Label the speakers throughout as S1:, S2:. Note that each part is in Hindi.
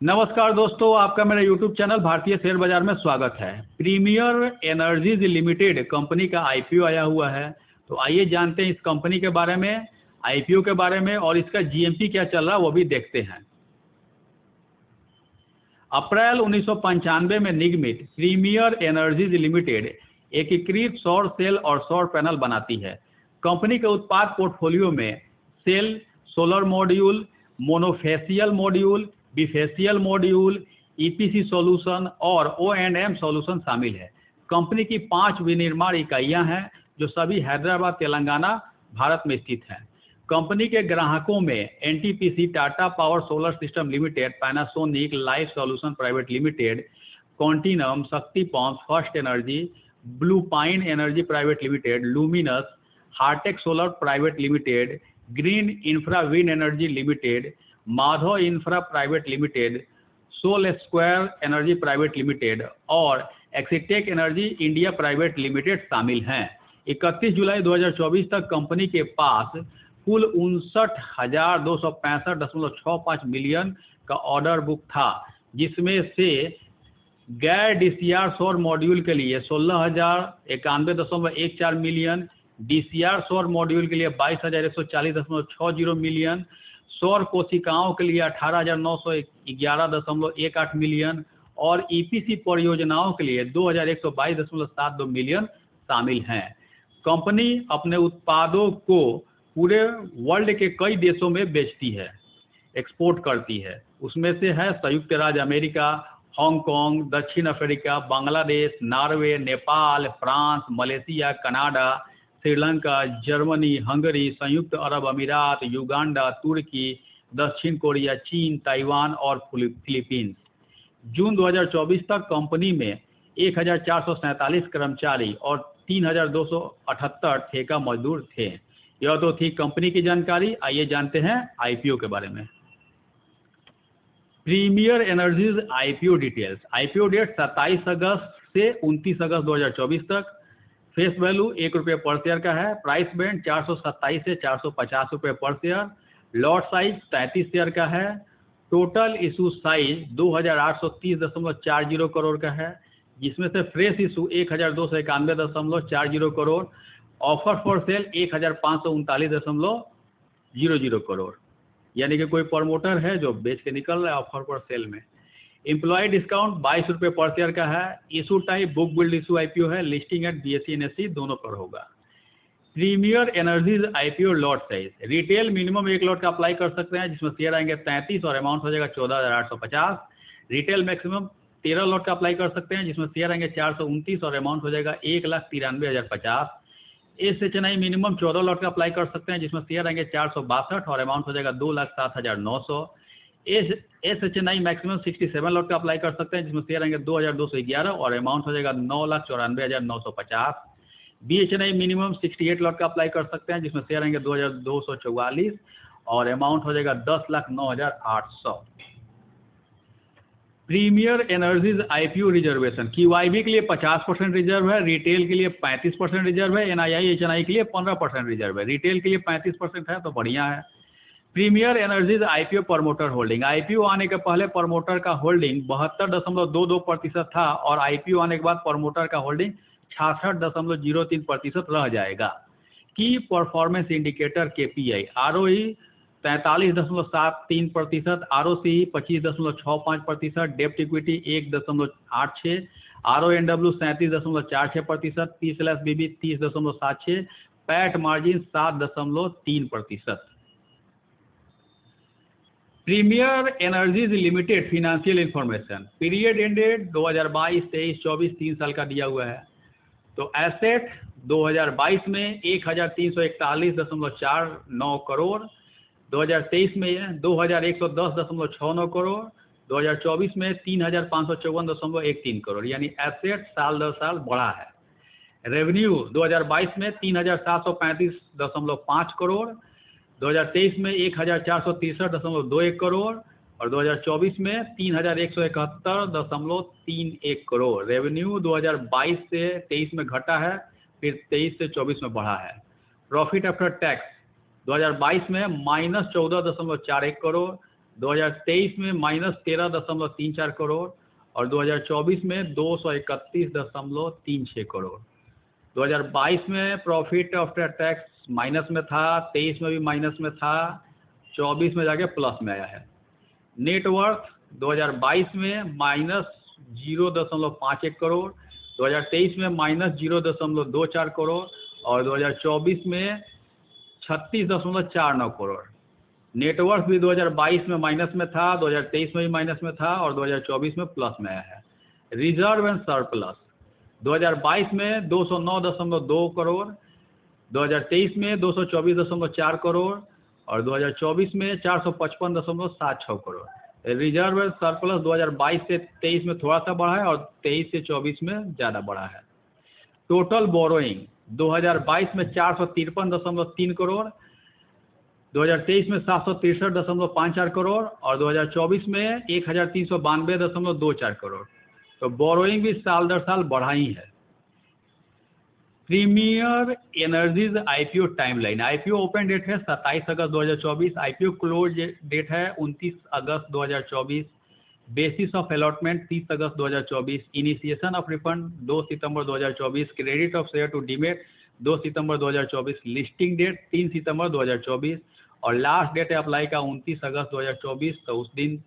S1: नमस्कार दोस्तों, आपका मेरा यूट्यूब चैनल भारतीय शेयर बाजार में स्वागत है। प्रीमियर एनर्जीज लिमिटेड कंपनी का आईपीओ आया हुआ है। तो आइए जानते हैं इस कंपनी के बारे में, आईपीओ के बारे में और इसका जीएमपी क्या चल रहा है वो भी देखते हैं। अप्रैल 1995 में निर्मित प्रीमियर एनर्जीज लिमिटेड एकीकृत सौर सेल और सौर पैनल बनाती है। कंपनी के उत्पाद पोर्टफोलियो में cell, solar module, monofacial module, bifacial module, EPC solution और O&M सॉल्यूशन शामिल है। कंपनी की 5 विनिर्माण इकाइयां हैं जो सभी हैदराबाद, तेलंगाना, भारत में स्थित हैं। कंपनी के ग्राहकों में NTPC, Tata power solar system limited, Panasonic life solution private limited, Continuum, Shakti pump, first energy, blue pine energy private limited, Luminous, Hartek solar private limited, green infra wind energy limited, Madhav infra private limited, sol square energy private limited और Exitech energy India private limited शामिल हैं। 31 जुलाई 2024 तक कंपनी के पास कुल 59,265.65 मिलियन का ऑर्डर बुक था, जिसमें से गैर डीसीआर सौर मॉड्यूल के लिए 16,091.14 मिलियन, डीसीआर सौर मॉड्यूल के लिए 22,140.60 मिलियन, सौर कोशिकाओं के लिए 18,911.18 मिलियन और ईपीसी परियोजनाओं के लिए 2,122.72 मिलियन शामिल हैं। कंपनी अपने उत्पादों को पूरे वर्ल्ड के कई देशों में बेचती है, एक्सपोर्ट करती है। उसमें से है संयुक्त राज्य अमेरिका, हांगकांग, दक्षिण Africa, Bangladesh, Norway, Nepal, France, Malaysia, Canada, Sri Lanka, Germany, Hungary, संयुक्त अरब अमीरात, युगांडा, तुर्की, दक्षिण कोरिया, चीन, ताइवान और फिलीपींस। जून 2024 तक कंपनी में 1,447 कर्मचारी और 3,278 ठेका मजदूर थे। यह तो थी कंपनी की जानकारी। आइए जानते हैं आईपीओ के बारे में। Premier Energies IPO details. IPO date 27 अगस्त से 29 अगस्त 2024 तक। फेस वैल्यू ₹1 पर शेयर का है। प्राइस बैंड 427 से 450 रुपये पर शेयर। लॉट साइज 33 शेयर का है। टोटल इशू साइज 2,830.40 करोड़ का है, जिसमें से fresh issue 1,291.40 crore, offer for sale 1,539.00 crore, यानी कि कोई प्रमोटर है जो बेच के निकल रहा है ऑफर पर सेल में। एम्प्लॉय डिस्काउंट ₹22 पर शेयर का है। Issue type book build issue IPO है। लिस्टिंग एट बीएसई एनएसई दोनों पर होगा। Premier Energies IPO lot size. Retail minimum 1 lot का अप्लाई कर सकते हैं, जिसमें शेयर आएंगे 33 और अमाउंट हो जाएगा 14,850। रिटेल मैक्सिमम 13 लॉट का अप्लाई कर सकते हैं, जिसमें शेयर आएंगे 429 और अमाउंट हो जाएगा 1,93,050। एसएचएनआई मिनिमम 14 लॉट का अप्लाई कर सकते हैं, जिसमें शेयर आएंगे 462 और अमाउंट हो जाएगा 2,07,900। एसएचएनआई मैक्सिमम 67 लॉट का अप्लाई कर सकते हैं, जिसमें शेयर आएंगे 2,211 और अमाउंट हो जाएगा 9,94,950। बीएचएनआई मिनिमम 68 लॉट का अप्लाई कर सकते हैं, जिसमें शेयर आएंगे 2,244 और अमाउंट हो जाएगा 10,09,800। Premier Energies IPO reservation. QIB के लिए 50% रिजर्व है, रिटेल के लिए 35% रिजर्व है, एनआईआई एचएनआई के लिए 15% रिजर्व है। रिटेल के लिए 35% है तो बढ़िया है। Premier Energies IPO promoter holding. IPO आने के पहले प्रमोटर का होल्डिंग 72.22% था और आईपीओ आने के बाद प्रमोटर का होल्डिंग 66.03% रह जाएगा। की performance indicator KPI. ROE 43.73%, ROC 25.65%, डेप्ट equity 1.86, RONW 37.46%, P BV 30.76, PAT margin 7.3%। Premier Energies limited financial information. Period ended 2022, 23, 24 3 साल का दिया हुआ है। तो एसेट 2022 में 1,341.49 करोड़, 2023 में 2,110.69 करोड़, 2024 में 3,554.13 करोड़, यानी एसेट साल दर साल बढ़ा है। रेवेन्यू 2022 में 3,435.5 करोड़, 2023 में 1,463.21 करोड़ और 2024 में 3,171.31 करोड़। रेवेन्यू 2022 से 23 में घटा है, फिर 23 से 24 में बढ़ा है। प्रॉफिट आफ्टर टैक्स 2022 में -14.41 करोड़, 2023 में -13.34 करोड़ और 2024 में 231.36 करोड़। 2022 में प्रॉफिट आफ्टर टैक्स माइनस में था, 23 में भी माइनस में था, 24 में जाके प्लस में आया है। नेटवर्थ 2022 में -0.51 करोड़, 2023 में -0.24 करोड़ और 2024 में 36.49 करोड़। नेटवर्थ भी 2022 में माइनस में था, 2023 में भी माइनस में था और 2024 में प्लस में आया है। रिजर्व एंड सरप्लस 2022 में 209.2 करोड़, 2023 में 224.4 करोड़ और 2024 में 455.76 करोड़। रिजर्व एंड सरप्लस 2022 से 23 में थोड़ा सा बढ़ा है और 23 से 24 में ज़्यादा बढ़ा है। टोटल बोरोइंग 2022 में 453.3 करोड़, 2023 में 763.54 करोड़ और 2024 में 1392.24 करोड़। तो बोरोइंग भी साल दर साल बढ़ा ही है। Premier Energies IPO timeline. IPO open date है 27 अगस्त 2024, आईपीओ क्लोज डेट है 29 अगस्त 2024, बेसिस ऑफ अलॉटमेंट 30 अगस्त 2024, इनिशिएशन ऑफ रिफंड 2 सितंबर 2024, credit of share to demat 2 सितंबर 2024, लिस्टिंग डेट 3 सितंबर 2024 और लास्ट डेट अप्लाई का 29 अगस्त 2024। तो उस दिन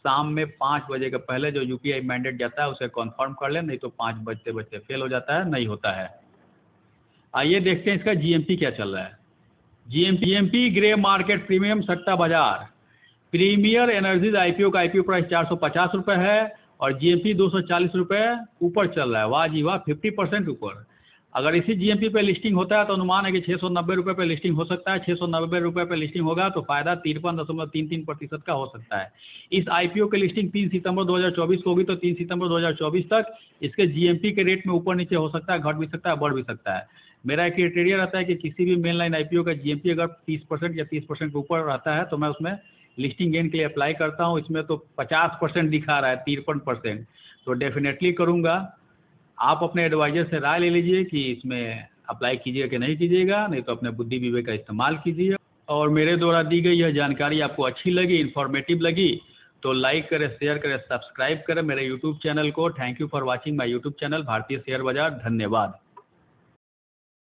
S1: शाम में 5 बजे के पहले जो यूपीआई मैंडेट जाता है उसे कन्फर्म कर लें, नहीं तो 5 बजते बजते फेल हो जाता है, नहीं होता है। आइए देखते हैं इसका जीएमपी क्या चल रहा है। जीएमपी ग्रे मार्केट प्रीमियम सट्टा बाजार। प्रीमियर एनर्जीज आईपीओ का आईपीओ प्राइस 450 रुपये है और जीएमपी 240 रुपये ऊपर चल रहा है। वाह जी वाह, 50% ऊपर। अगर इसी जीएमपी पे लिस्टिंग होता है तो अनुमान है कि 690 रुपये पे लिस्टिंग हो सकता है। 690 रुपये पे लिस्टिंग होगा तो फायदा 53.33% का हो सकता है। इस आईपीओ की लिस्टिंग 3 सितंबर 2024 को होगी तो 3 सितंबर 2024 तक इसके जीएमपी के रेट में ऊपर नीचे हो सकता है, घट भी सकता है, बढ़ भी सकता है। मेरा एक क्राइटेरिया रहता है कि किसी भी मेन लाइन आईपीओ का जीएमपी अगर 30% या 30% के ऊपर रहता है तो मैं उसमें लिस्टिंग गेन के लिए अप्लाई करता हूँ। इसमें तो 50% दिखा रहा है, 53%, तो डेफिनेटली करूँगा। आप अपने एडवाइजर से राय ले लीजिए कि इसमें अप्लाई कीजिएगा कि नहीं कीजिएगा, नहीं तो अपने बुद्धि विवेक का इस्तेमाल कीजिए। और मेरे द्वारा दी गई यह जानकारी आपको अच्छी लगी, इन्फॉर्मेटिव लगी तो लाइक करें, शेयर करें, सब्सक्राइब करें मेरे यूट्यूब चैनल को। Thank you for watching my YouTube channel भारतीय शेयर बाजार। धन्यवाद।